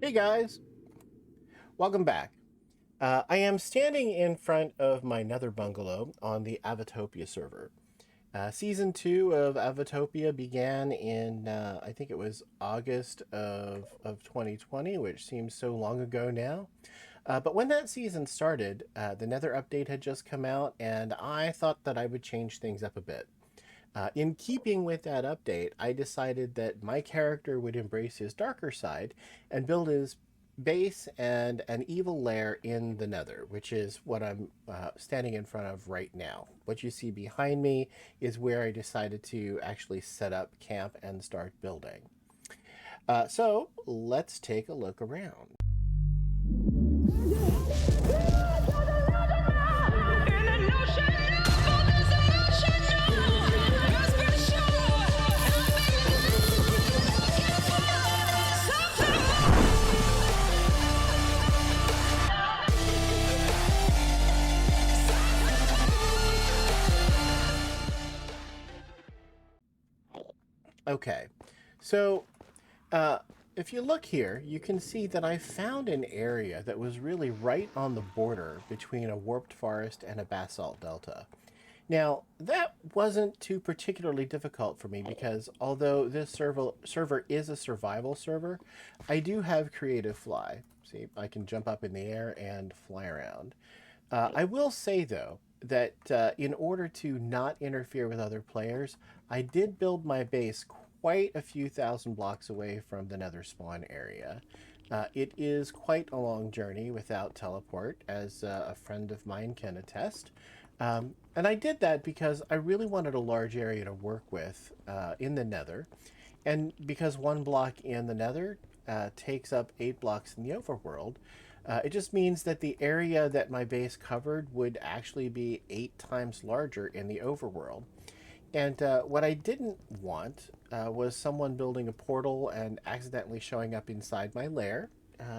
Hey guys, welcome back. I am standing in front of my Nether bungalow on the Avotopia server. Season 2 of Avotopia began in, I think it was August of 2020, which seems so long ago now. But when that season started, the Nether update had just come out, and I thought that I would change things up a bit. In keeping with that update, I decided that my character would embrace his darker side and build his base and an evil lair in the Nether, which is what I'm standing in front of right now. What you see behind me is where I decided to actually set up camp and start building. So let's take a look around. Okay, so if you look here, you can see that I found an area that was really right on the border between a warped forest and a basalt delta. Now, that wasn't too particularly difficult for me because although this server is a survival server, I do have creative fly. See, I can jump up in the air and fly around. I will say, though, that in order to not interfere with other players, I did build my base quite a few thousand blocks away from the nether spawn area. It is quite a long journey without teleport, as a friend of mine can attest. And I did that because I really wanted a large area to work with in the nether. And because one block in the nether takes up 8 blocks in the overworld, it just means that the area that my base covered would actually be 8 times larger in the overworld. And what I didn't want was someone building a portal and accidentally showing up inside my lair.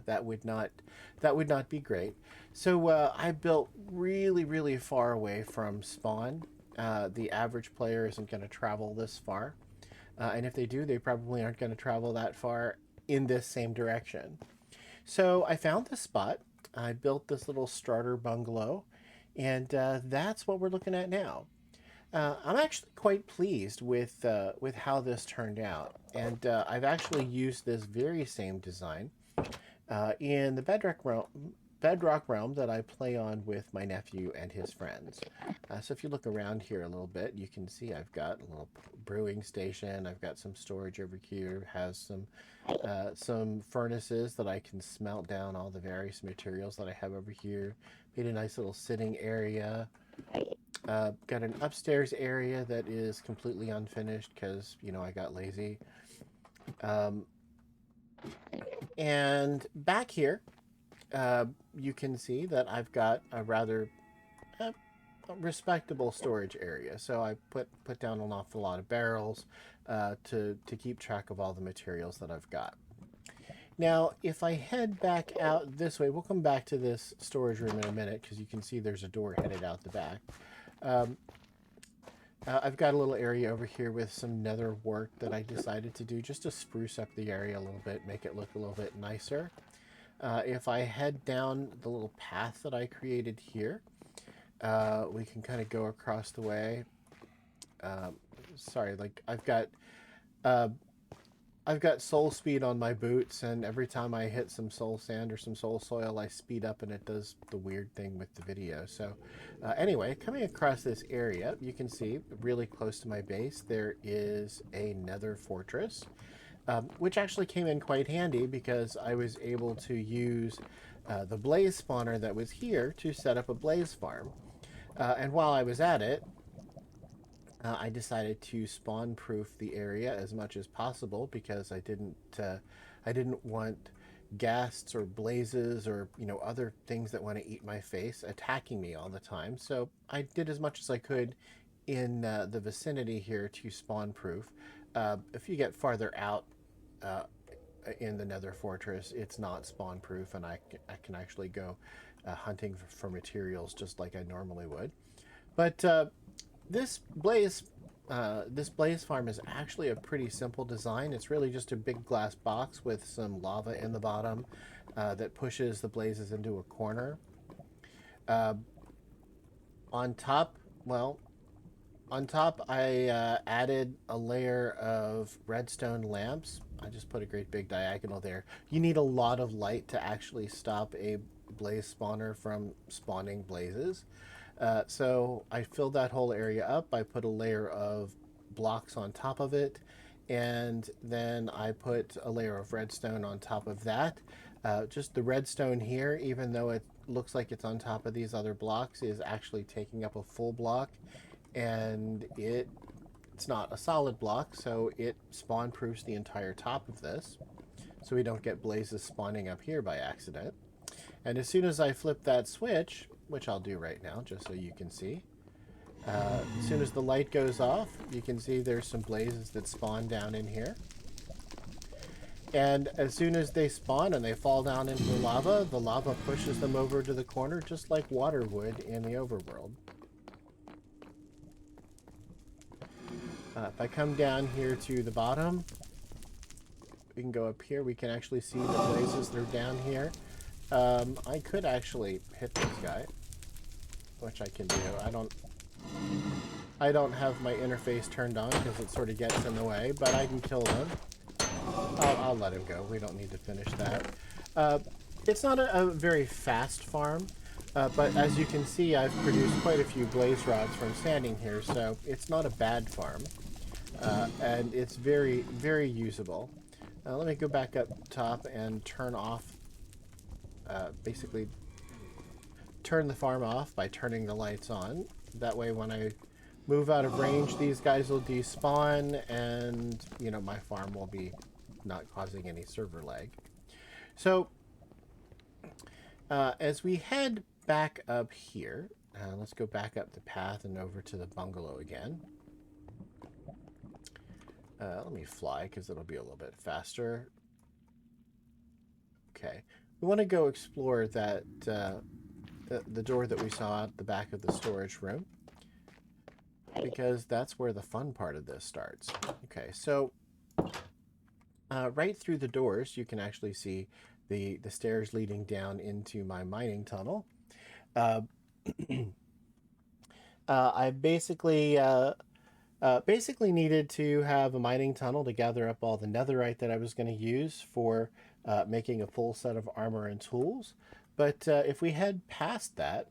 That would not be great. So I built really far away from spawn. The average player isn't going to travel this far, and if they do, they probably aren't going to travel that far in this same direction. So I found this spot. I built this little starter bungalow, and that's what we're looking at now. I'm actually quite pleased with how this turned out, and I've actually used this very same design in the Bedrock realm that I play on with my nephew and his friends. So if you look around here a little bit, you can see I've got a little brewing station. I've got some storage over here. Has some furnaces that I can smelt down all the various materials that I have over here. Made a nice little sitting area. Got an upstairs area that is completely unfinished because, you know, I got lazy. And back here, you can see that I've got a rather respectable storage area. So I put down an awful lot of barrels to keep track of all the materials that I've got. Now, if I head back out this way, we'll come back to this storage room in a minute because you can see there's a door headed out the back. I've got a little area over here with some nether work that I decided to do just to spruce up the area a little bit, make it look a little bit nicer. If I head down the little path that I created here, we can kind of go across the way. Sorry, like I've got soul speed on my boots, and every time I hit some soul sand or some soul soil, I speed up and it does the weird thing with the video. So anyway, coming across this area, you can see really close to my base, there is a nether fortress, which actually came in quite handy because I was able to use the blaze spawner that was here to set up a blaze farm. And while I was at it, I decided to spawn proof the area as much as possible because I didn't want ghasts or blazes or, you know, other things that want to eat my face attacking me all the time. So I did as much as I could in the vicinity here to spawn proof. If you get farther out in the nether fortress, it's not spawn proof, and I can actually go hunting for materials just like I normally would. But this blaze this blaze farm is actually a pretty simple design. It's really just a big glass box with some lava in the bottom that pushes the blazes into a corner. Uh, on top, well, on top, I added a layer of redstone lamps. I just put a great big diagonal there. You need a lot of light to actually stop a blaze spawner from spawning blazes. So I filled that whole area up. I put a layer of blocks on top of it, and then I put a layer of redstone on top of that. Just the redstone here, even though it looks like it's on top of these other blocks, is actually taking up a full block, and it's not a solid block, so it spawn proofs the entire top of this, so we don't get blazes spawning up here by accident. And as soon as I flip that switch, which I'll do right now just so you can see, as soon as the light goes off, you can see there's some blazes that spawn down in here. And as soon as they spawn and they fall down into the lava pushes them over to the corner just like water would in the overworld. If I come down here to the bottom, we can go up here. We can actually see the blazes that are down here. I could actually hit this guy, which I can do. I don't have my interface turned on because it sort of gets in the way, but I can kill them. I'll let him go. We don't need to finish that. It's not a very fast farm, but as you can see, I've produced quite a few blaze rods from standing here, so it's not a bad farm. And it's very, very usable. Let me go back up top and turn off, basically turn the farm off by turning the lights on. That way when I move out of range, these guys will despawn and, you know, my farm will be not causing any server lag. So, as we head back up here, let's go back up the path and over to the bungalow again. Let me fly because it'll be a little bit faster. Okay. We want to go explore that the door that we saw at the back of the storage room, because that's where the fun part of this starts. Okay, so right through the doors, you can actually see the stairs leading down into my mining tunnel. I basically needed to have a mining tunnel to gather up all the netherite that I was going to use for making a full set of armor and tools. But if we head past that,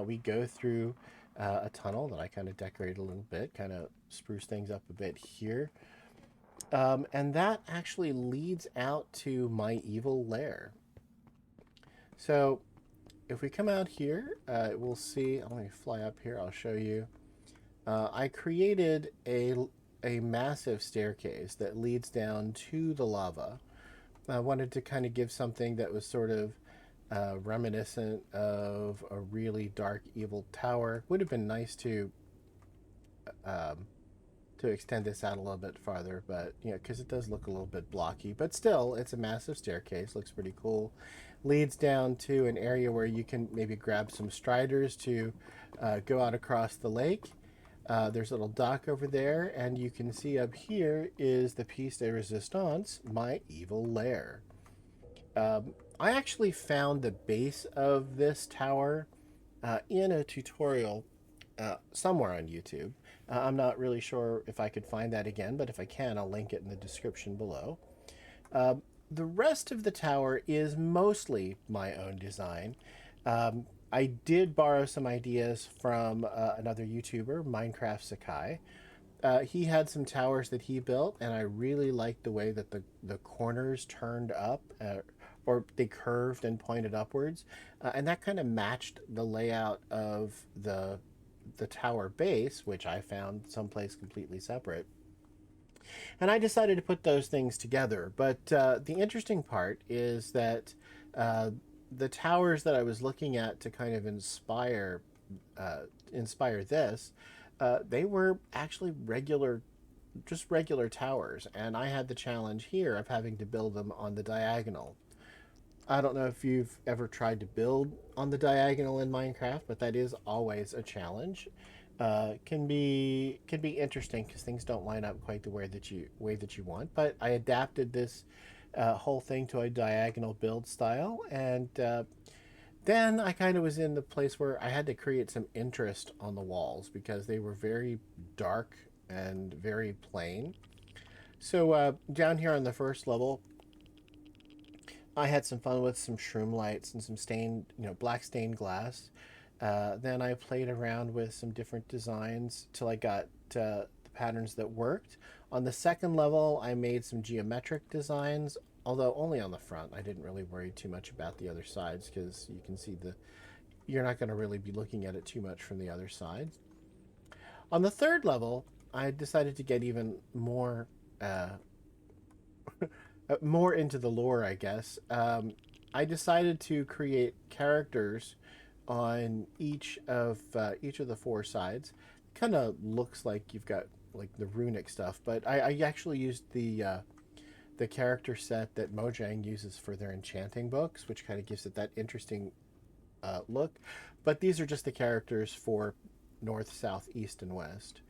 we go through a tunnel that I kind of decorate a little bit, kind of spruce things up a bit here. And that actually leads out to my evil lair. So if we come out here, we'll see, let me fly up here, I'll show you. I created a massive staircase that leads down to the lava. I wanted to kind of give something that was sort of reminiscent of a really dark, evil tower. Would have been nice to extend this out a little bit farther, but you know, because it does look a little bit blocky. But still, it's a massive staircase. Looks pretty cool. Leads down to an area where you can maybe grab some striders to go out across the lake. There's a little dock over there, and you can see up here is the piece de resistance, my evil lair. I actually found the base of this tower in a tutorial somewhere on YouTube. I'm not really sure if I could find that again, but if I can, I'll link it in the description below. The rest of the tower is mostly my own design. I did borrow some ideas from another YouTuber, Minecraft Sakai. He had some towers that he built, and I really liked the way that the corners turned up, or they curved and pointed upwards, and that kind of matched the layout of the tower base, which I found someplace completely separate. And I decided to put those things together. But the interesting part is that the towers that I was looking at to kind of inspire this, they were actually just regular towers, and I had the challenge here of having to build them on the diagonal. I don't know if you've ever tried to build on the diagonal in Minecraft, but that is always a challenge. can be interesting because things don't line up quite the way that you want. But I adapted this whole thing to a diagonal build style, and then I kind of was in the place where I had to create some interest on the walls because they were very dark and very plain. So down here on the first level, I had some fun with some shroom lights and some stained, black stained glass. Then I played around with some different designs till I got the patterns that worked. On the second level, I made some geometric designs, although only on the front. I didn't really worry too much about the other sides because you can see you're not going to really be looking at it too much from the other sides. On the third level, I decided to get even uh, more into the lore, I guess. I decided to create characters on each of the four sides. Kind of looks like you've got like the runic stuff, but I actually used the character set that Mojang uses for their enchanting books, which kind of gives it that interesting look. But these are just the characters for north, south, east, and west.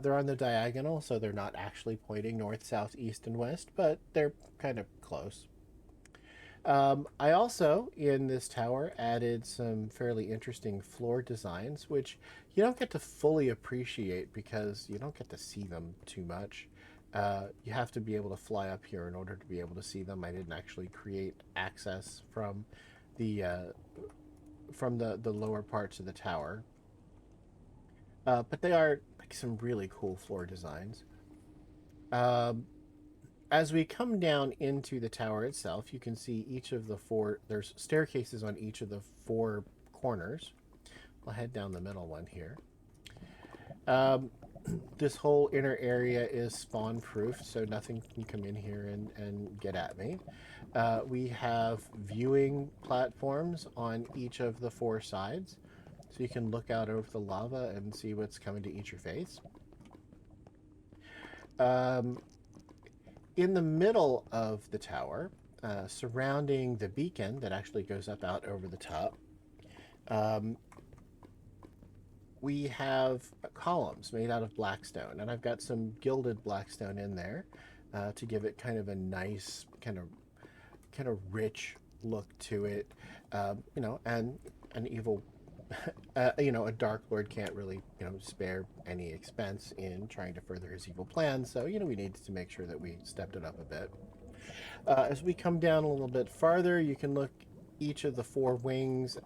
They're on the diagonal, so they're not actually pointing north, south, east, and west, but they're kind of close. I also, in this tower, added some fairly interesting floor designs, which you don't get to fully appreciate because you don't get to see them too much. You have to be able to fly up here in order to be able to see them. I didn't actually create access the uh, from the lower parts of the tower, but they are like some really cool floor designs. Um, as we come down into the tower itself, you can see each of the four, there's staircases on each of the four corners. I'll head down the middle one here. Um, this whole inner area is spawn proof, so nothing can come in here and get at me. We have viewing platforms on each of the four sides, so you can look out over the lava and see what's coming to eat your face. Um, in the middle of the tower, surrounding the beacon that actually goes up out over the top, um, we have columns made out of blackstone, and I've got some gilded blackstone in there to give it kind of a nice, kind of rich look to it. And an evil, a dark lord can't really, spare any expense in trying to further his evil plans. So, we need to make sure that we stepped it up a bit. As we come down a little bit farther, you can look each of the four wings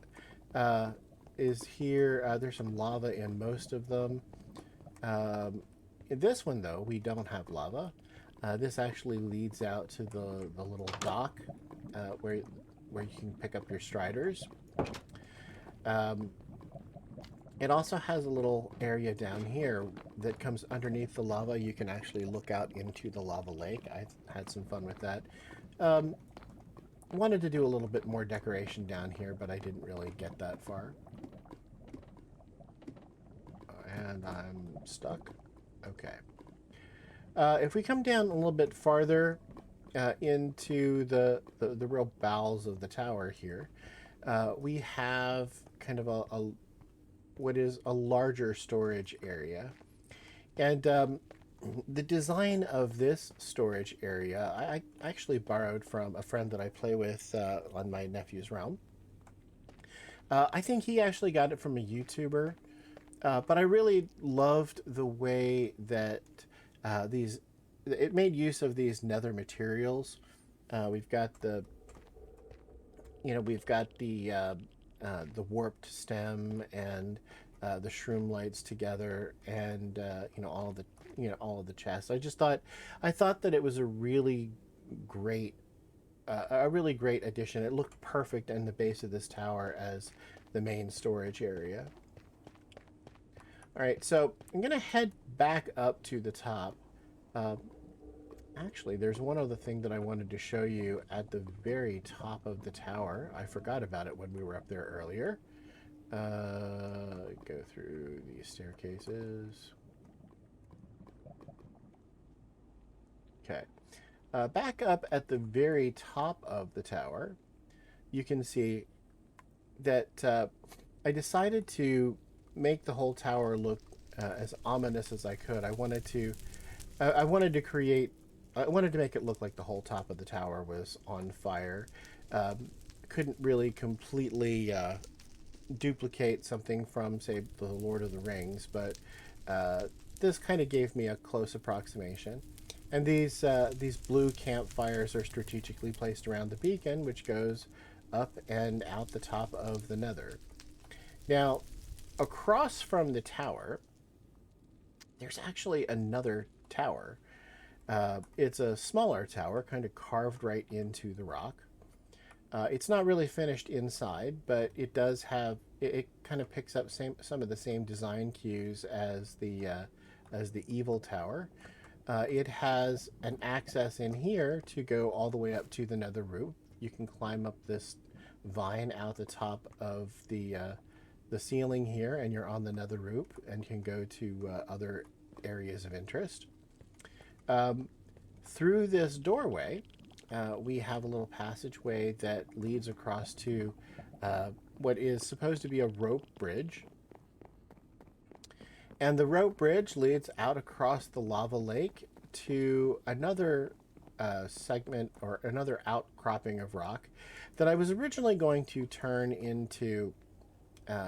uh, is here. There's some lava in most of them. In this one, though, we don't have lava. This actually leads out to the little dock where you can pick up your striders. Um, it also has a little area down here that comes underneath the lava. You can actually look out into the lava lake. I had some fun with that. Um, Wanted to do a little bit more decoration down here, but I didn't really get that far. And I'm stuck. Okay. If we come down a little bit farther into the real bowels of the tower here, we have kind of what is a larger storage area. And the design of this storage area, I actually borrowed from a friend that I play with on my nephew's realm. I think he actually got it from a YouTuber, but I really loved the way that it made use of these nether materials. We've got the warped stem and the shroom lights together, and all of the chests. I thought that it was great, a really great addition. It looked perfect in the base of this tower as the main storage area. All right, so I'm gonna head back up to the top. Uh, Actually, there's one other thing that I wanted to show you at the very top of the tower. I forgot about it when we were up there earlier. Go through these staircases. Okay. Back up at the very top of the tower, you can see that I decided to make the whole tower look as ominous as I could. I wanted to create. I wanted to make it look like the whole top of the tower was on fire. Couldn't really completely duplicate something from, say, the Lord of the Rings, but uh, this kind of gave me a close approximation. And these blue campfires are strategically placed around the beacon, which goes up and out the top of the Nether. Now, across from the tower, there's actually another tower. It's a smaller tower, kind of carved right into the rock. It's not really finished inside, but it does have it kind of picks up some of the same design cues as the evil tower. It has an access in here to go all the way up to the nether roof. You can climb up this vine out the top of the ceiling here, and you're on the nether roof and can go to other areas of interest. Through this doorway, we have a little passageway that leads across to what is supposed to be a rope bridge. And the rope bridge leads out across the lava lake to another segment or another outcropping of rock that I was originally going to turn into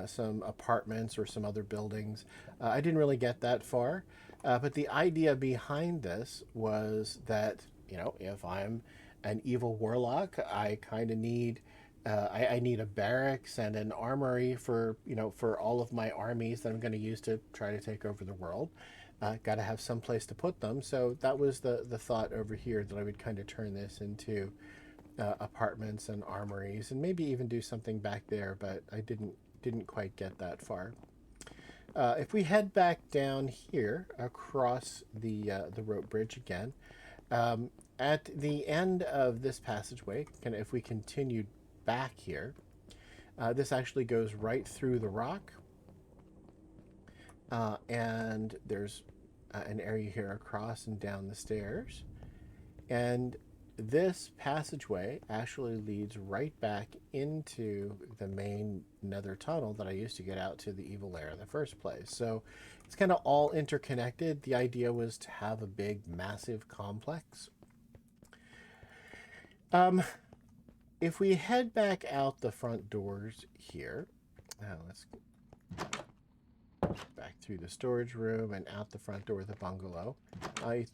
some apartments or some other buildings. I didn't really get that far, but the idea behind this was that, you know, if I'm an evil warlock, I kind of need. I need a barracks and an armory for, you know, for all of my armies that I'm going to use to try to take over the world. Got to have some place to put them. So that was the thought over here, that I would kind of turn this into apartments and armories, and maybe even do something back there. But I didn't quite get that far. If we head back down here across the rope bridge again, at the end of this passageway, if we continued back here, this actually goes right through the rock, and there's an area here across and down the stairs, and this passageway actually leads right back into the main nether tunnel that I used to get out to the evil lair in the first place. So it's kind of all interconnected. The idea was to have a big, massive complex. If we head back out the front doors here, let's back through the storage room and out the front door of the bungalow. I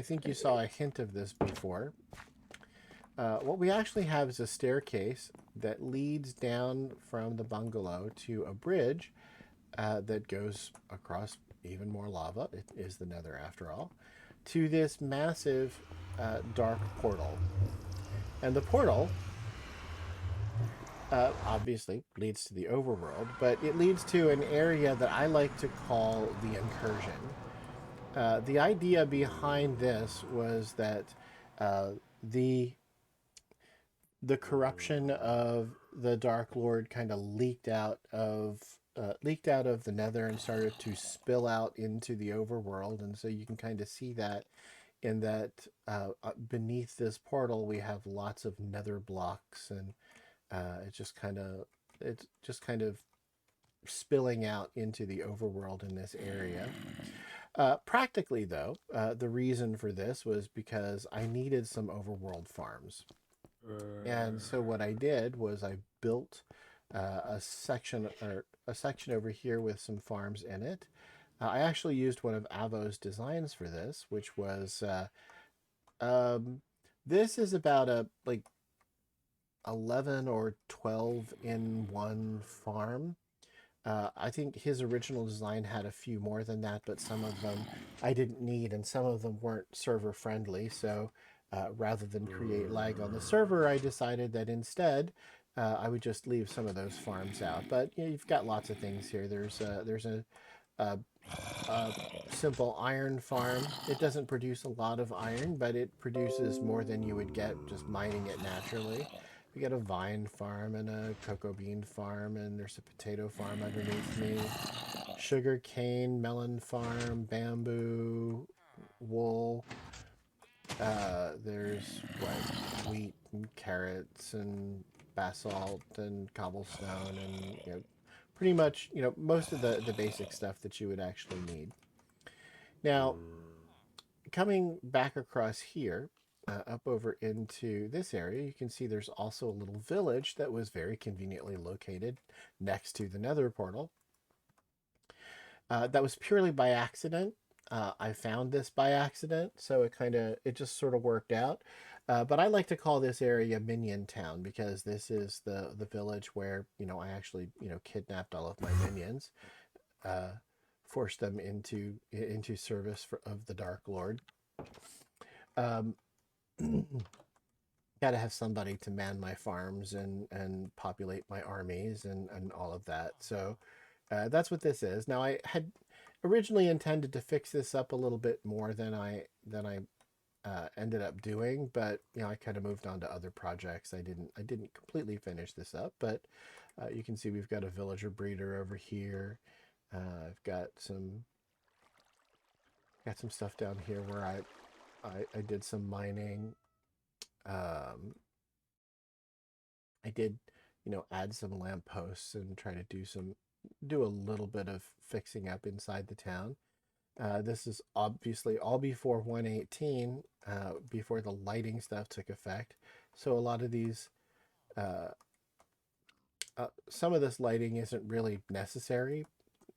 think you saw a hint of this before. What we actually have is a staircase that leads down from the bungalow to a bridge that goes across even more lava. It is the nether after all, to this massive dark portal. And the portal obviously leads to the overworld, but it leads to an area that I like to call the incursion. The idea behind this was that the corruption of the Dark Lord kind of leaked out of the Nether and started to spill out into the overworld, and so you can kind of see that in that beneath this portal we have lots of Nether blocks, and it's just kind of spilling out into the overworld in this area. Practically, though, the reason for this was because I needed some overworld farms. And so what I did was I built a section over here with some farms in it. I actually used one of Avo's designs for this, which was this is about a 11 or 12 in one farm. I think his original design had a few more than that, but some of them I didn't need, and some of them weren't server friendly. So rather than create lag on the server, I decided that instead I would just leave some of those farms out. But you know, you've got lots of things here. There's a simple iron farm. It doesn't produce a lot of iron, but it produces more than you would get just mining it naturally. We got a vine farm and a cocoa bean farm, and there's a potato farm underneath me. Sugar cane, melon farm, bamboo, wool. There's wheat and carrots and basalt and cobblestone and, you know, pretty much, most of the basic stuff that you would actually need. Now, coming back across here, up over into this area, you can see there's also a little village that was very conveniently located next to the Nether portal. That was purely by accident. I found this by accident, so it just sort of worked out. But I like to call this area Minion Town because this is the village where I actually kidnapped all of my minions, uh, forced them into service of the Dark Lord. Um, Got to have somebody to man my farms and populate my armies and all of that. So that's what this is. Now I had originally intended to fix this up a little bit more than I ended up doing, but I kind of moved on to other projects. I didn't completely finish this up, but you can see we've got a villager breeder over here. I've got some stuff down here where I did some mining. Um, I did, add some lampposts and try to do a little bit of fixing up inside the town. This is obviously all before 118, before the lighting stuff took effect. So a lot of these, uh, some of this lighting isn't really necessary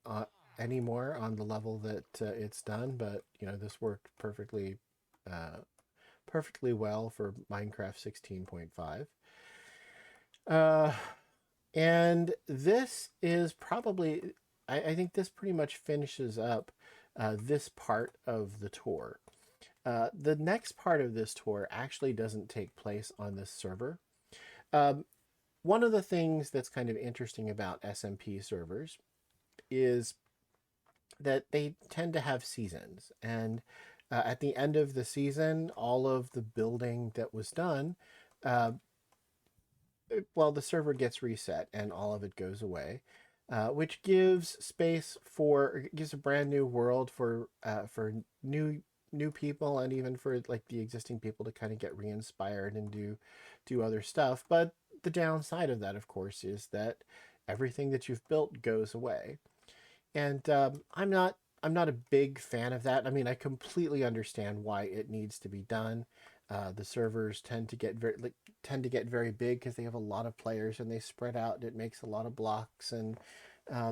uh, anymore on the level that it's done, but this worked perfectly well for Minecraft 16.5. Uh, and this is probably, I think this pretty much finishes up this part of the tour. The next part of this tour actually doesn't take place on this server. Um, One of the things that's kind of interesting about SMP servers is that they tend to have seasons. And at the end of the season, all of the building that was done, uh, well, the server gets reset and all of it goes away, which gives space gives a brand new world for new people and even for like the existing people to kind of get re-inspired and do other stuff. But the downside of that, of course, is that everything that you've built goes away. And I'm not a big fan of that. I mean, I completely understand why it needs to be done. The servers tend to get very big because they have a lot of players and they spread out. And it makes a lot of blocks, and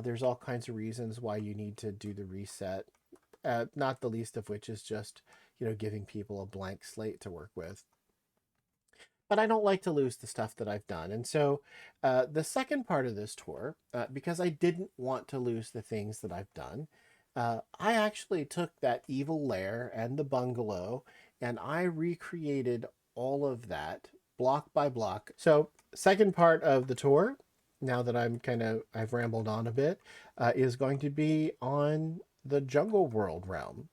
there's all kinds of reasons why you need to do the reset. Not the least of which is just giving people a blank slate to work with. But I don't like to lose the stuff that I've done. And so the second part of this tour, because I didn't want to lose the things that I've done, I actually took that evil lair and the bungalow and I recreated all of that block by block. So second part of the tour, now that I've rambled on a bit, is going to be on the jungle world realm.